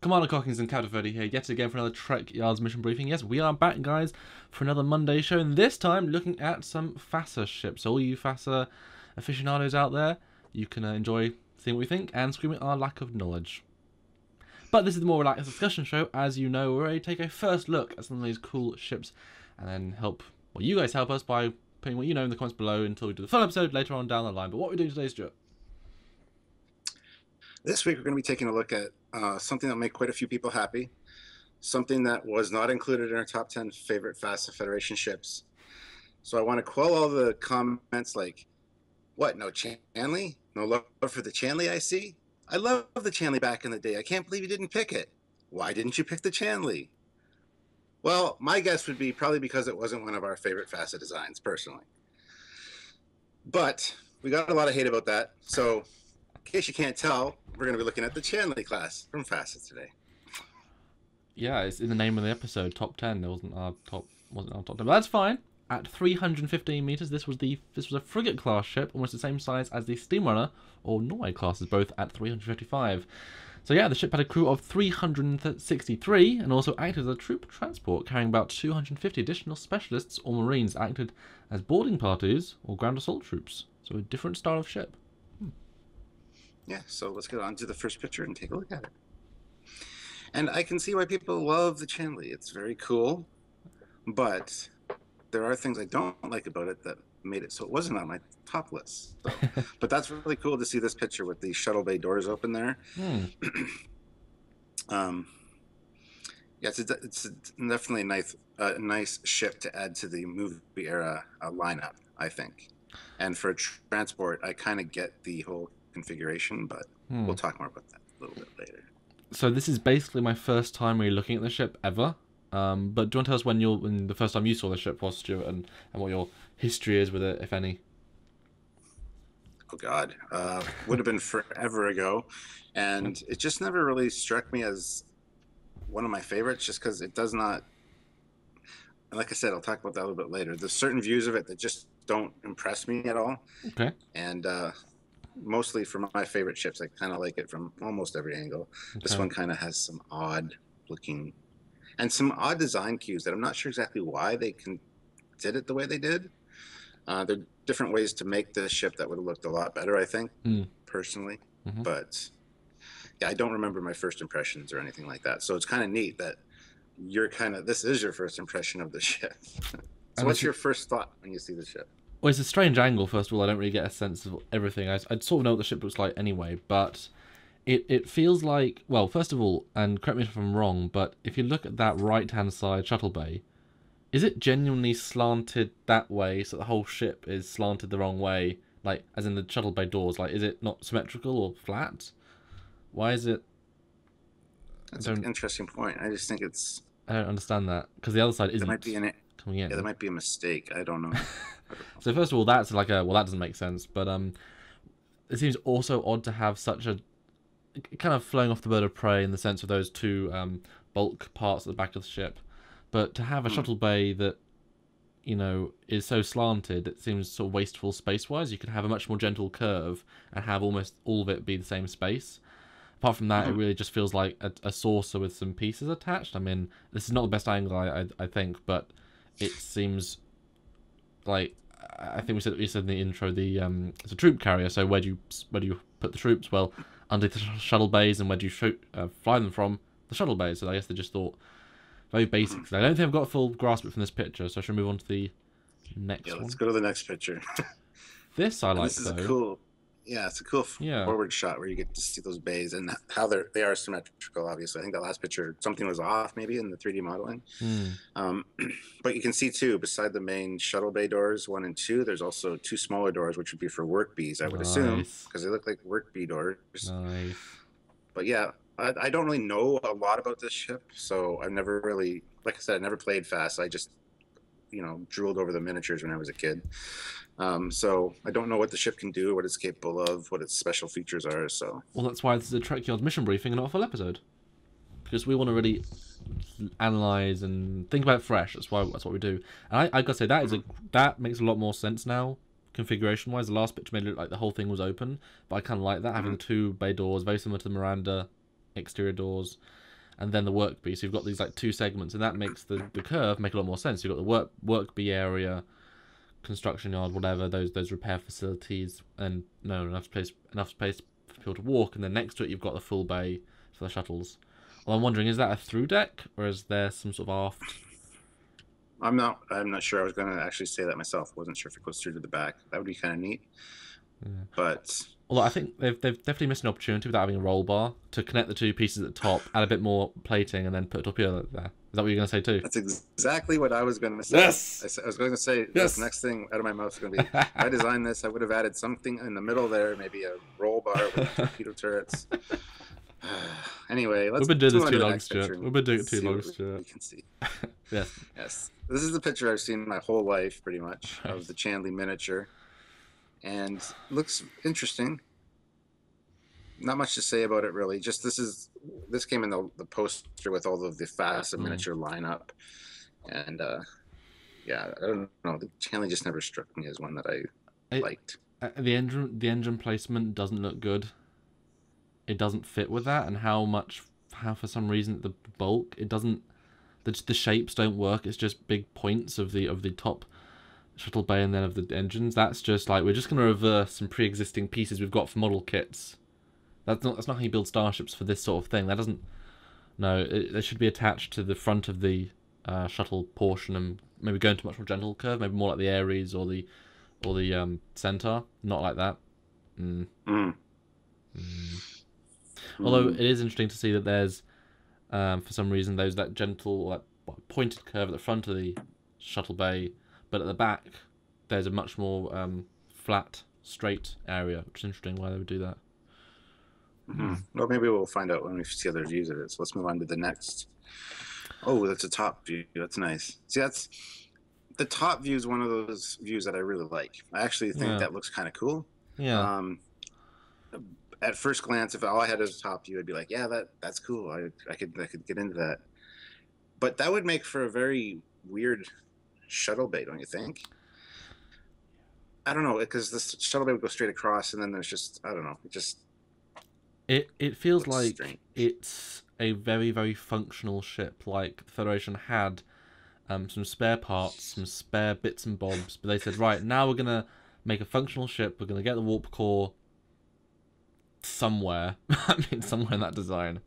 Commander Cockings and Captain 30 here, yet again for another Trekyards mission briefing. Yes, we are back, guys, for another Monday show, and this time looking at some FASA ships. So all you FASA aficionados out there, you can enjoy seeing what we think and screaming our lack of knowledge. But this is the more relaxed discussion show. As you know, we're ready to take a first look at some of these cool ships, and then you guys help us by putting what you know in the comments below until we do the full episode later on down the line. But what are we doing today, Stuart? This week we're going to be taking a look at something that will make quite a few people happy, something that was not included in our top 10 favorite FASA Federation ships. So I want to quell all the comments like, what, no Chandley? No love for the Chandley I see? I love the Chandley back in the day. I can't believe you didn't pick it. Why didn't you pick the Chandley? Well, my guess would be probably because it wasn't one of our favorite FASA designs, personally. But we got a lot of hate about that, so in case you can't tell, we're going to be looking at the Chandley class from FASA today. Yeah, it's in the name of the episode, top 10. It wasn't our top 10, but that's fine. At 315 meters, this was a frigate class ship, almost the same size as the Steamrunner or Norway classes, both at 355. So yeah, the ship had a crew of 363 and also acted as a troop transport, carrying about 250 additional specialists or marines that acted as boarding parties or ground assault troops. So a different style of ship. Yeah, so let's get on to the first picture and take a look at it. And I can see why people love the Chandley. It's very cool, but there are things I don't like about it that made it so it wasn't on my top list. So, but that's really cool to see this picture with the shuttle bay doors open there. Yeah, it's definitely a nice ship to add to the movie era lineup, I think. And for transport, I kind of get the whole configuration, but we'll talk more about that a little bit later. So this is basically my first time really looking at the ship ever. But do you want to tell us when the first time you saw the ship was, Stuart, and what your history is with it, if any? Oh God, would have been forever ago, and it just never really struck me as one of my favorites, just because it does not. Like I said, I'll talk about that a little bit later. There's certain views of it that just don't impress me at all. Okay. And mostly for my favorite ships, I kind of like it from almost every angle. Okay. This one kind of has some odd looking and some odd design cues that I'm not sure exactly why they did it the way they did. There are different ways to make this ship that would have looked a lot better, I think, personally. But yeah, I don't remember my first impressions or anything like that. So it's kind of neat that this is your first impression of the ship. So what's your first thought when you see the ship? Well, it's a strange angle, first of all. I don't really get a sense of everything. I'd sort of know what the ship looks like anyway, but it feels like, well, first of all, and correct me if I'm wrong, but if you look at that right-hand side shuttle bay, is it genuinely slanted that way, so the whole ship is slanted the wrong way, like, as in the shuttle bay doors? Like, is it not symmetrical or flat? Why is it... That's an interesting point. I just think it's... I don't understand that, because the other side isn't coming in. Yeah, that might be a mistake. I don't know. So first of all, that's like well, that doesn't make sense, but it seems also odd to have such a kind of flowing off the bird of prey in the sense of those two bulk parts at the back of the ship, but to have a shuttle bay that, you know, is so slanted, it seems sort of wasteful space-wise. You could have a much more gentle curve and have almost all of it be the same space. Apart from that, it really just feels like a saucer with some pieces attached. I mean, this is not the best angle, I think, but it seems like, I think we said in the intro, it's a troop carrier. So where do you put the troops? Well, under the shuttle bays, and where do you fly them from? The shuttle bays. So I guess they just thought very basic. I don't think I've got a full grasp of it from this picture. So I should move on to the next one. Let's go to the next picture. This I like. This is cool. Yeah, it's a cool forward shot where you get to see those bays and how they are symmetrical, obviously. I think that last picture, something was off maybe in the 3D modeling. But you can see, too, beside the main shuttle bay doors, 1 and 2, there's also 2 smaller doors, which would be for work bees, I would assume, because they look like work bee doors. Nice. But yeah, I don't really know a lot about this ship, so I've never really, like I said, I never played FAST. I just, drooled over the miniatures when I was a kid. So I don't know what the ship can do, what it's capable of, what its special features are. So well, that's why this is a Trekyards mission briefing and not a full episode, because we want to really analyze and think about it fresh. That's what we do. And I gotta say that makes a lot more sense now, configuration wise. The last picture made it look like the whole thing was open, but I kind of like that, having the 2 bay doors, very similar to the Miranda exterior doors. and then the work bee. So you've got these like two segments, and that makes the curve make a lot more sense. You've got the work bee area, construction yard, whatever, those repair facilities, and enough space for people to walk, and then next to it you've got the full bay for the shuttles. Well, I'm wondering, is that a through deck, or is there some sort of aft? I'm not sure. I was going to actually say that myself. Wasn't sure if it goes through to the back. That would be kind of neat. Yeah. But although I think they've definitely missed an opportunity without having a roll bar to connect the two pieces at the top, add a bit more plating, and then put a torpedo there. Is that what you're going to say too? That's exactly what I was going to say. Yes! I was going to say, yes! The next thing out of my mouth is going to be, if I designed this, I would have added something in the middle there, maybe a roll bar with torpedo turrets. Anyway, let's We've been doing this too long, Stuart. We've been doing it too long, Stuart. You can see. Yes. Yes. This is the picture I've seen my whole life, pretty much, of the Chandley miniature. And looks interesting. Not much to say about it, really. Just this came in the poster with all of the FASA miniature lineup. And, yeah, I don't know. The Chandley just never struck me as one that I liked. The engine placement doesn't look good. It doesn't fit with that, and how for some reason the bulk, it doesn't, the shapes don't work. It's just big points of the top shuttle bay and then of the engines. That's just like, we're just going to reverse some pre-existing pieces we've got for model kits. That's not how you build starships for this sort of thing. That doesn't, no, they should be attached to the front of the shuttle portion, and maybe go into much more gentle curve, maybe more like the Ares or the Centaur, not like that. Although it is interesting to see that there's, for some reason, that gentle, like pointed curve at the front of the shuttle bay, but at the back there's a much more flat, straight area, which is interesting why they would do that. Well, maybe we'll find out when we see other views of it. So let's move on to the next. Oh, that's a top view. That's nice. See, the top view is one of those views that I really like. I actually think that looks kind of cool. Yeah. At first glance, if all I had as a top view, I'd be like, yeah, that's cool. I could get into that. But that would make for a very weird shuttle bay, don't you think? I don't know, because the shuttle bay would go straight across, and then there's just, I don't know, it feels like strange. It's a very, very functional ship. Like the Federation had some spare parts, some spare bits and bobs, but they said, right, now we're gonna make a functional ship. We're gonna get the warp core somewhere. I mean, somewhere in that design.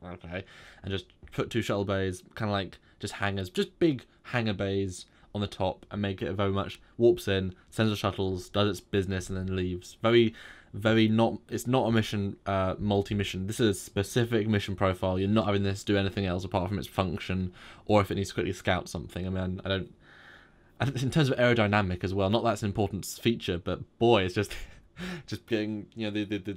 Okay, and just put two shuttle bays, kind of like just hangars, just big hangar bays on the top, and make it very much warps in, sends the shuttles, does its business, and then leaves. Very, very not. It's not a mission, multi-mission. This is a specific mission profile. You're not having this do anything else apart from its function, or if it needs to quickly scout something. I mean, I don't. In terms of aerodynamic as well, not that's an important feature, but boy, it's just getting, you know, the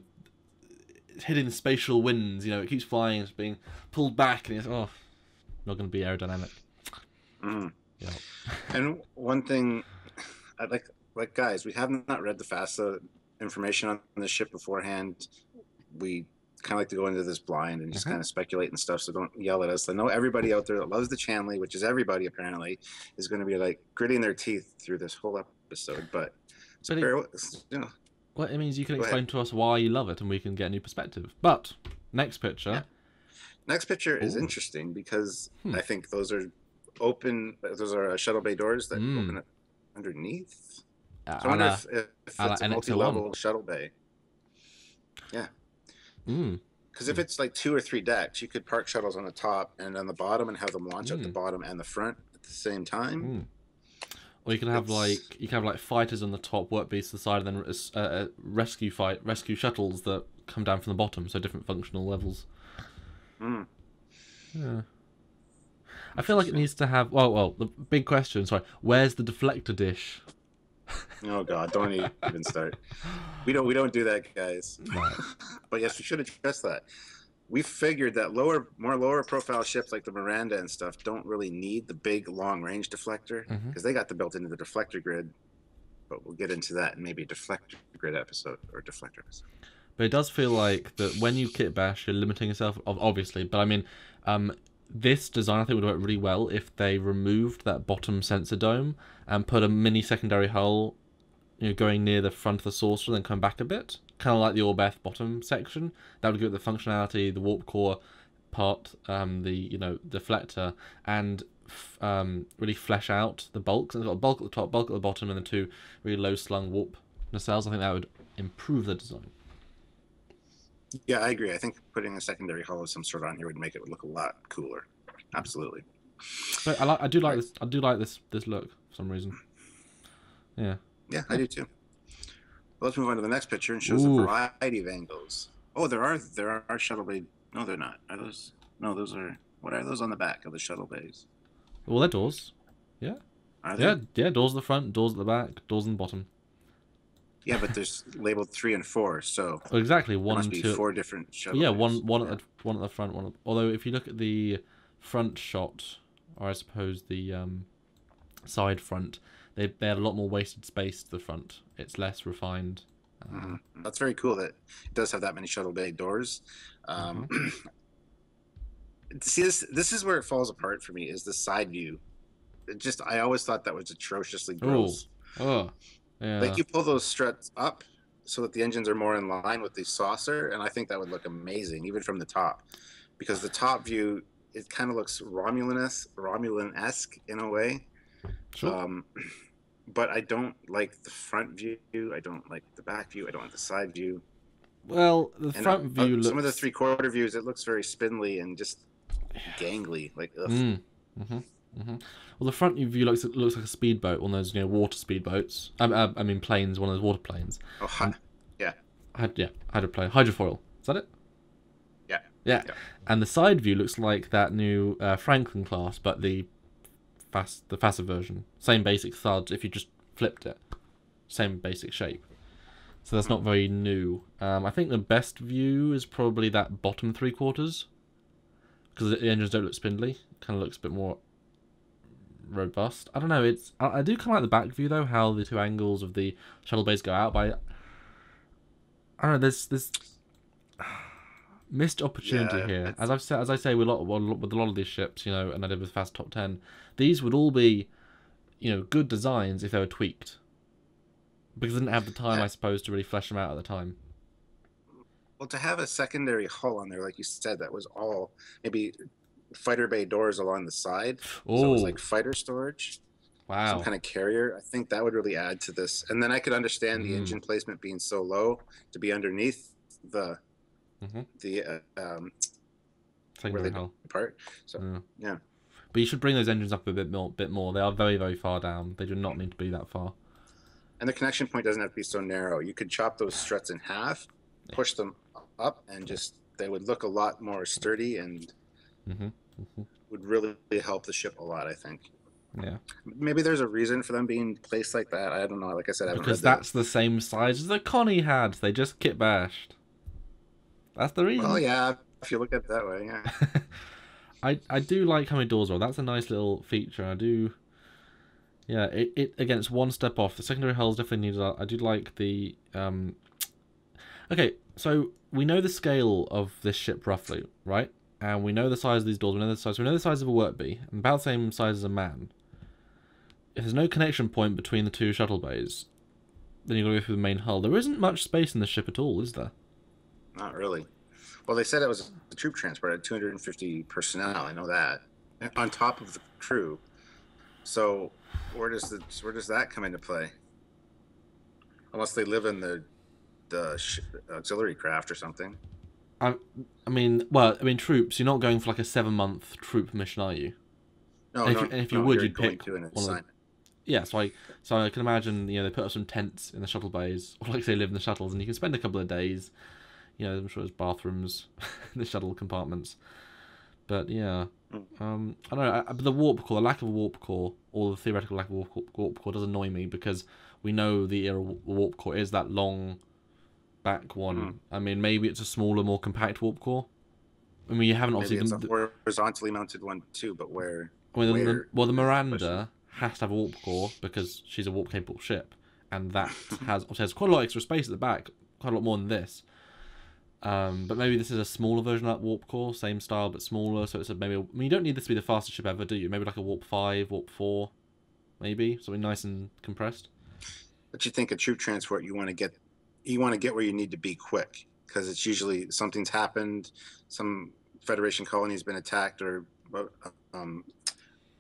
hitting the spatial winds. You know, it keeps flying, it's being pulled back, and it's not going to be aerodynamic. Yeah. And one thing I'd like guys, we have not read the FASA information on the ship beforehand. We kind of like to go into this blind and just kind of speculate and stuff, so don't yell at us. I know everybody out there that loves the Chandley, which is everybody apparently, is going to be like gritting their teeth through this whole episode, but you know. Well, it means you can explain to us why you love it, and we can get a new perspective. But next picture. Yeah. Next picture is interesting because I think those are open. Those are shuttle bay doors that open underneath. So I wonder if it's a multi-level shuttle bay. Yeah. Because if it's like 2 or 3 decks, you could park shuttles on the top and on the bottom, and have them launch out the bottom and the front at the same time. Or you can have like fighters on the top, work beasts to the side, and then rescue shuttles that come down from the bottom, so different functional levels. Yeah. I feel like it needs to have. Well, the big question. Sorry, where's the deflector dish? Oh God, don't even start. We don't do that, guys. Right. But yes, we should address that. We figured that more lower profile ships like the Miranda and stuff don't really need the big long range deflector, because they got the built into the deflector grid. But we'll get into that in maybe a deflector grid episode or deflector episode. But it does feel like that when you kit bash, you're limiting yourself, obviously. But I mean, this design I think would work really well if they removed that bottom sensor dome and put a mini secondary hull, you know, going near the front of the saucer and then come back a bit, kind of like the Orbeth bottom section. That would give it the functionality, the warp core, part, the deflector, and really flesh out the bulk. So they've got a bulk at the top, bulk at the bottom, and the two really low slung warp nacelles. I think that would improve the design. Yeah, I agree. I think putting a secondary hull of some sort on here would make it look a lot cooler. Absolutely. But I do like this. I do like this look for some reason. Yeah. Yeah, I do too. Well, let's move on to the next picture and shows a variety of angles. Oh, there are shuttle bay. No, they're not. Are those? No, those are. What are those on the back of the shuttle bays? Well, they're doors. Yeah. Are they? Yeah. Doors at the front, doors at the back, doors in the bottom. Yeah, but there's labeled 3 and 4, so well, exactly there must be 4 different shuttle yeah, bays. one at the front, one. Although if you look at the front shot, or I suppose the side front, they had a lot more wasted space to the front. It's less refined. That's very cool that it does have that many shuttle bay doors. See, this is where it falls apart for me, is the side view. I always thought that was atrociously gross. Yeah. Like, you pull those struts up so that the engines are more in line with the saucer, and I think that would look amazing, even from the top, because the top view, it kind of looks Romulan-esque in a way. Sure. But I don't like the front view. I don't like the back view. I don't like the side view. Well, the front view looks... Some of the 3/4 views, it looks very spindly and just gangly. Like, ugh. Well, the front view looks like a speedboat, one of those water speedboats. I mean planes, one of those water planes. Oh, yeah. Hydroplane, hydrofoil. Is that it? Yeah. And the side view looks like that new Franklin class, but the FASA version. Same basic thud. If you just flipped it, same basic shape. So that's not very new. I think the best view is probably that bottom 3/4, because the engines don't look spindly. It kind of looks a bit more robust. I don't know. I do kind of like the back view though, how the two angles of the shuttle bays go out. But I don't know. There's missed opportunity here. As I say with a lot of these ships, and I did with Fast Top 10, these would all be, good designs if they were tweaked, because they didn't have the time, I suppose, to really flesh them out at the time. Well, to have a secondary hull on there, like you said, that was all maybe fighter bay doors along the side, so it was like fighter storage. Wow. Some kind of carrier. I think that would really add to this. And then I could understand the engine placement being so low to be underneath the where they part. So yeah. But you should bring those engines up a bit more. They are very, very far down. They do not need to be that far. And the connection point doesn't have to be so narrow. You could chop those struts in half, push them up, and they would look a lot more sturdy and would really help the ship a lot, I think. Yeah. Maybe there's a reason for them being placed like that. I don't know. Like I said, I haven't read because that's the same size as the Connie had. They just kit bashed. That's the reason. Well, yeah, if you look at it that way, yeah. I do like how many doors are. That's a nice little feature. I do. Yeah, it again, it's one step off. The secondary hull's definitely needed. I do like the. Okay, so we know the scale of this ship roughly, right? And we know the size of these doors. We know the size of a work bee, and about the same size as a man. If there's no connection point between the two shuttle bays, then you've got to go through the main hull. There isn't much space in the ship at all, is there? Not really. Well, they said it was a troop transport at 250 personnel. I know that, on top of the crew. So where does that come into play? Unless they live in the auxiliary craft or something. I mean, troops. You're not going for like a 7-month troop mission, are you? No, and if you would, you'd pick to an one of the, yeah. So I can imagine they put up some tents in the shuttle bays, or like they live in the shuttles, and you can spend a couple of days. I'm sure there's bathrooms in the shuttle compartments. But yeah, I don't know. But the warp core, the lack of a warp core, or the theoretical lack of a warp core, does annoy me, because we know the era warp core is that long back one. I mean, maybe it's a smaller, more compact warp core. I mean, you haven't obviously. Maybe it's a horizontally mounted one too, but where? The Miranda has to have a warp core because she's a warp capable ship, and that has quite a lot of extra space at the back, quite a lot more than this. But maybe this is a smaller version of that warp core, same style but smaller. So it's you don't need this to be the fastest ship ever, do you? Maybe like a warp 5, warp 4, maybe something nice and compressed. But you think a troop transport, you want to get where you need to be quick, because it's usually something's happened, some Federation colony has been attacked, or the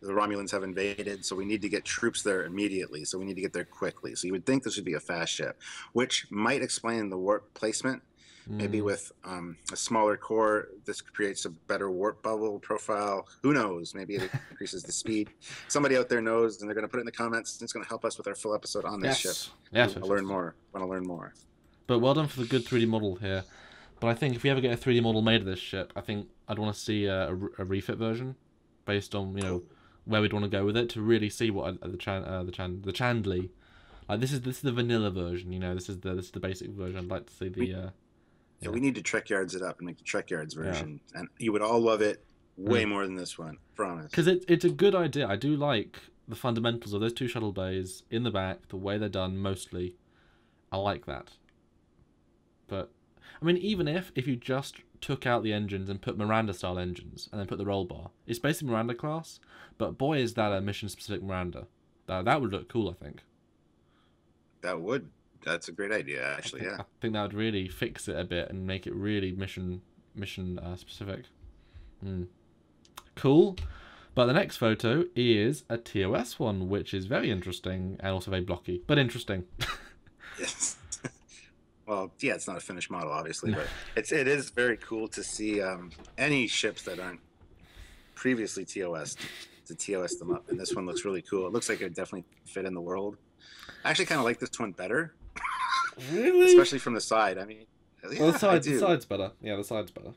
Romulans have invaded, so we need to get troops there immediately. So we need to get there quickly. So you would think this would be a fast ship, which might explain the warp placement. Maybe with a smaller core, this creates a better warp bubble profile. Who knows? Maybe it increases the speed. Somebody out there knows, and they're going to put it in the comments, and it's going to help us with our full episode on this ship. Yes. Want to learn more. Want to learn more. But well done for the good 3D model here. But I think if we ever get a 3D model made of this ship, I think I'd want to see a refit version based on, you know, where we'd want to go with it, to really see what the Chandley, like this is the vanilla version, you know, this is the basic version. I'd like to see the yeah, we need to Trekyards it up and make the Trekyards version, and you would all love it way more than this one, promise. Because it's a good idea. I do like the fundamentals of those two shuttle bays in the back, the way they're done mostly. I like that. But I mean, even if you just took out the engines and put Miranda style engines and then put the roll bar, it's basically Miranda class. But boy, is that a mission specific Miranda. That would look cool, I think. That would. That's a great idea, actually. I think that would really fix it a bit and make it really mission specific. Cool. But the next photo is a TOS one, which is very interesting and also very blocky, but interesting. Yes. Well, yeah, it's not a finished model, obviously, but it is very cool to see any ships that aren't previously TOS to TOS them up, and this one looks really cool. It looks like it would definitely fit in the world. I actually kind of like this one better. Really? Especially from the side. I mean, yeah, well, the side's better. Yeah, the side's better.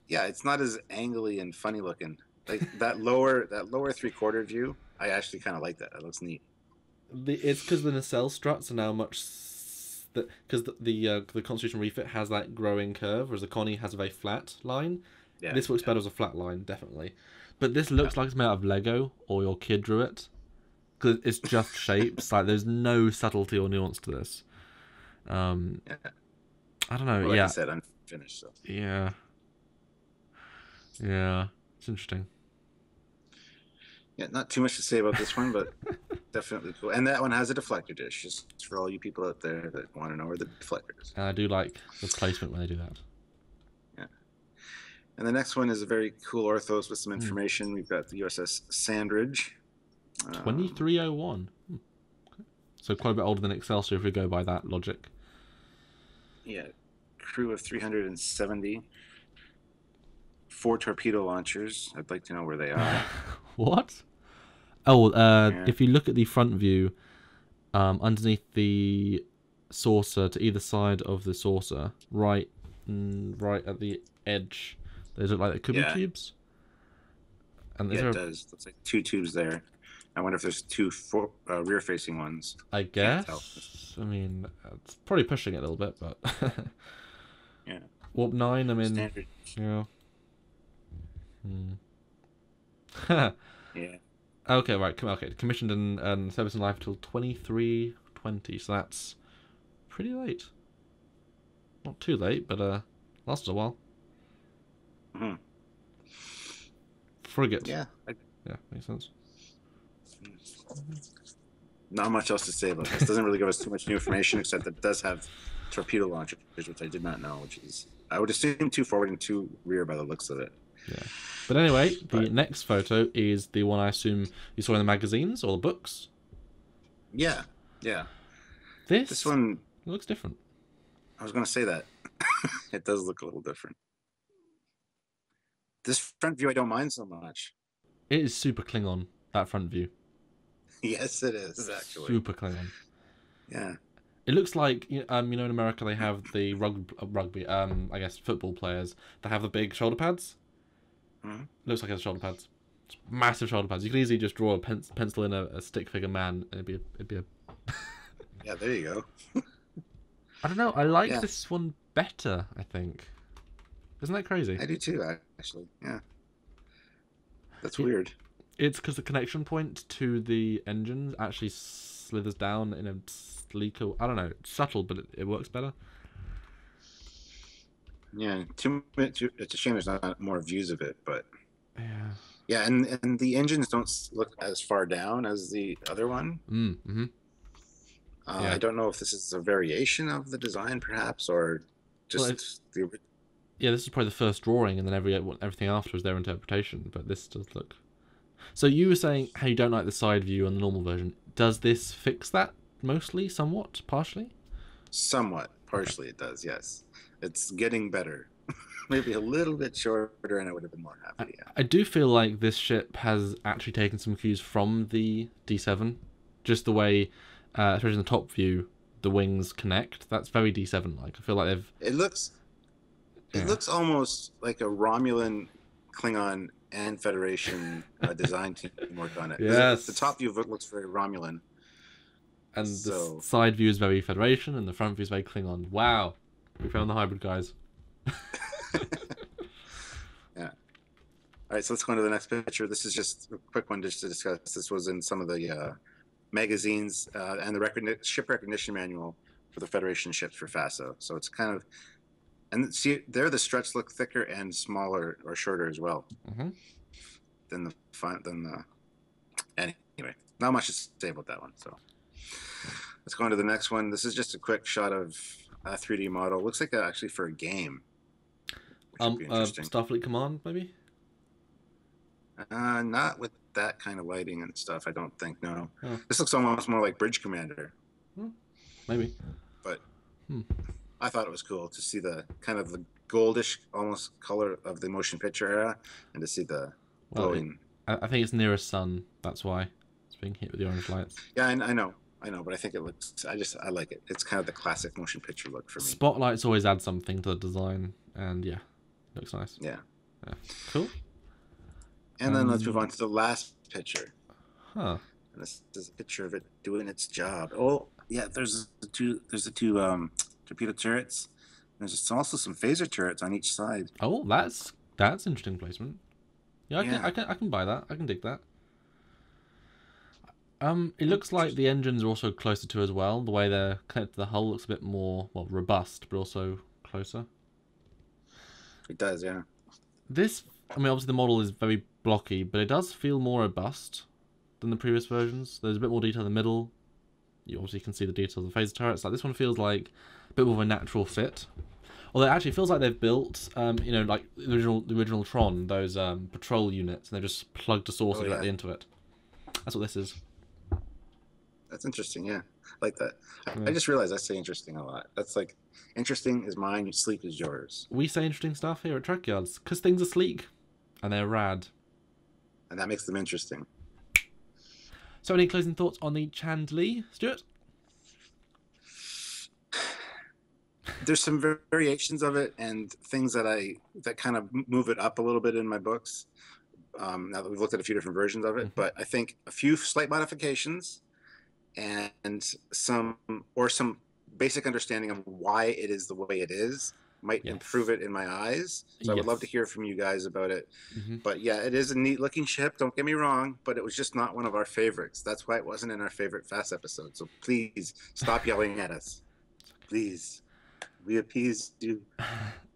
Yeah, it's not as angly and funny looking. Like that lower 3/4 view, I actually kind of like that. That looks neat. It's because the nacelle struts are now much, because the Constitution refit has that growing curve, whereas the Connie has a very flat line. Yeah, this looks better as a flat line, definitely. But this looks like it's made out of Lego, or your kid drew it. Because it's just shapes. Like, there's no subtlety or nuance to this. I don't know. Well, like I said, unfinished. So. Yeah, it's interesting. Yeah, not too much to say about this one, but definitely cool. And that one has a deflector dish, just for all you people out there that want to know where the deflector is. And I do like the placement when they do that. Yeah. And the next one is a very cool orthos with some information. We've got the Uss Sandridge. 2301. Okay. So quite a bit older than Excelsior if we go by that logic. Yeah. Crew of 370. 4 torpedo launchers. I'd like to know where they are. What? Oh, if you look at the front view, underneath the saucer, to either side of the saucer, right at the edge, they look like they could be tubes. And yeah, it does. Looks like 2 tubes there. I wonder if there's 2 rear-facing ones. I guess. I mean, it's probably pushing it a little bit, but yeah. Warp 9. I mean, Standard. Yeah. Yeah. Okay, right. Okay, commissioned and service in life till 2320, so that's pretty late. Not too late, but lasted a while. Frigate. Yeah. Yeah, makes sense. Not much else to say about this. Doesn't really give us too much new information, except that it does have torpedo launchers, which I did not know. Which is, I would assume 2 forward and 2 rear by the looks of it. Yeah. But anyway, the next photo is the one I assume you saw in the magazines or the books. Yeah. Yeah. This one looks different. I was going to say that. It does look a little different. This front view I don't mind so much. It is super Klingon, that front view. Yes, it is, actually. Super Klingon. Yeah. It looks like, in America they have the rugby, I guess, football players that have the big shoulder pads. Mm-hmm. Looks like it has shoulder pads. It's massive shoulder pads. You can easily just draw a pencil in a stick figure man, and it'd be a. Yeah, there you go. I don't know. I like this one better, I think. Isn't that crazy? I do too, actually. Yeah. That's weird. It's because the connection point to the engines actually slithers down in a sleeker. I don't know. It's subtle, but it works better. Yeah, it's a shame there's not more views of it, but yeah. Yeah, and the engines don't look as far down as the other one. Mm-hmm. I don't know if this is a variation of the design, perhaps, or just yeah, this is probably the first drawing, and then everything after is their interpretation. But this does look. So you were saying how you don't like the side view on the normal version. Does this fix that mostly, somewhat, partially? Somewhat, partially, it does. Yes, it's getting better. Maybe a little bit shorter, and I would have been more happy. Yeah. I do feel like this ship has actually taken some cues from the D7, just the way, especially in the top view, the wings connect. That's very D7 like. I feel like they've. It looks almost like a Romulan, Klingon, and Federation design team worked on it. Yes. The top view looks very Romulan. And the side view is very Federation, and the front view is very Klingon. Wow, we found the hybrid guys. Yeah. All right, so let's go on to the next picture. This is just a quick one just to discuss. This was in some of the magazines and the ship recognition manual for the Federation ships for FASA. So it's kind of, and see, there the struts look thicker and smaller or shorter as well than the. Anyway, not much to say about that one. So let's go on to the next one. This is just a quick shot of a 3D model. Looks like actually for a game. Starfleet Command, maybe? Not with that kind of lighting and stuff, I don't think, no. Oh. This looks almost more like Bridge Commander. Maybe. But I thought it was cool to see the kind of the goldish almost color of the motion picture era and to see the glowing. I think it's near a sun, that's why it's being hit with the orange lights. Yeah, I know, but I think it looks, I like it. It's kind of the classic motion picture look for me. Spotlights always add something to the design, and yeah, looks nice. Yeah. Cool. And then let's move on to the last picture. And this is a picture of it doing its job. Oh, yeah, there's the two torpedo turrets. There's also some phaser turrets on each side. Oh, that's interesting placement. Yeah, I can buy that. I can dig that. It looks like the engines are also closer to as well. The way they're connected to the hull looks a bit more, well, robust, but also closer. It does, yeah. This, I mean, obviously the model is very blocky, but it does feel more robust than the previous versions. There's a bit more detail in the middle. You obviously can see the details of the phaser turrets. Like this one feels like a bit more of a natural fit. Although it actually feels like they've built, like the original Tron, those patrol units, and they've just plugged a saucer directly into it. That's what this is. That's interesting, yeah. I like that. I just realized I say interesting a lot. That's like, interesting is mine, sleek is yours. We say interesting stuff here at Trekyards, because things are sleek, and they're rad. And that makes them interesting. So any closing thoughts on the Chandley, Stuart? There's some variations of it and things that kind of move it up a little bit in my books. Now that we've looked at a few different versions of it, but I think a few slight modifications and some basic understanding of why it is the way it is might improve it in my eyes. So I would love to hear from you guys about it. But yeah, it is a neat looking ship, don't get me wrong, but it was just not one of our favorites. That's why it wasn't in our favorite FAST episode. So please stop yelling at us. Please. We appease you,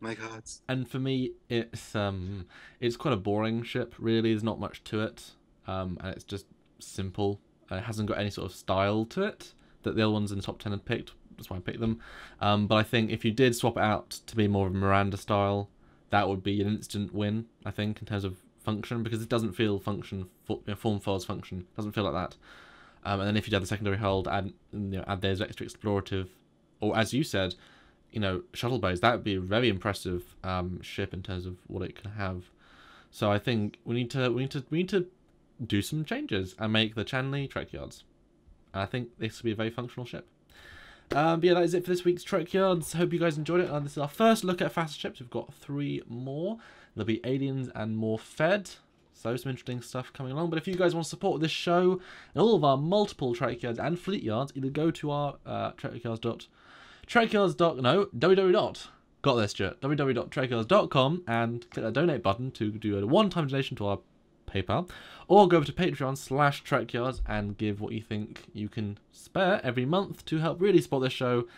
my gods. And for me, it's quite a boring ship. Really, there's not much to it, and it's just simple. It hasn't got any sort of style to it that the other ones in the top 10 had picked. That's why I picked them. But I think if you did swap it out to be more of a Miranda style, that would be an instant win. I think in terms of function, because it doesn't feel form follows function. It doesn't feel like that. And then if you had the secondary hull, add those extra explorative, or as you said, shuttle bays, that would be a very impressive ship in terms of what it can have. So I think we need to do some changes and make the Chandley Trekyards. I think this will be a very functional ship. But yeah, that is it for this week's Trekyards. Hope you guys enjoyed it. This is our first look at FASA ships. We've got 3 more. There'll be aliens and more Fed. So some interesting stuff coming along. But if you guys want to support this show and all of our multiple Trekyards and Fleet Yards, either go to our www.trekyards.com and click that donate button to do a one-time donation to our PayPal, or go over to Patreon/Trekyards and give what you think you can spare every month to help really support this show,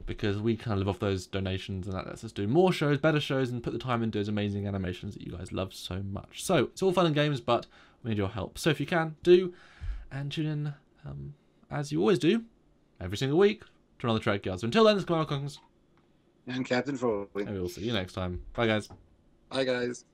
because we kind of live off those donations, and that lets us do more shows, better shows, and put the time into those amazing animations that you guys love so much. So it's all fun and games, but we need your help. So if you can, do, and tune in as you always do every single week to another Trekyards. So until then, this is Commander Conkers. And Captain Foley. And we'll see you next time. Bye, guys. Bye, guys.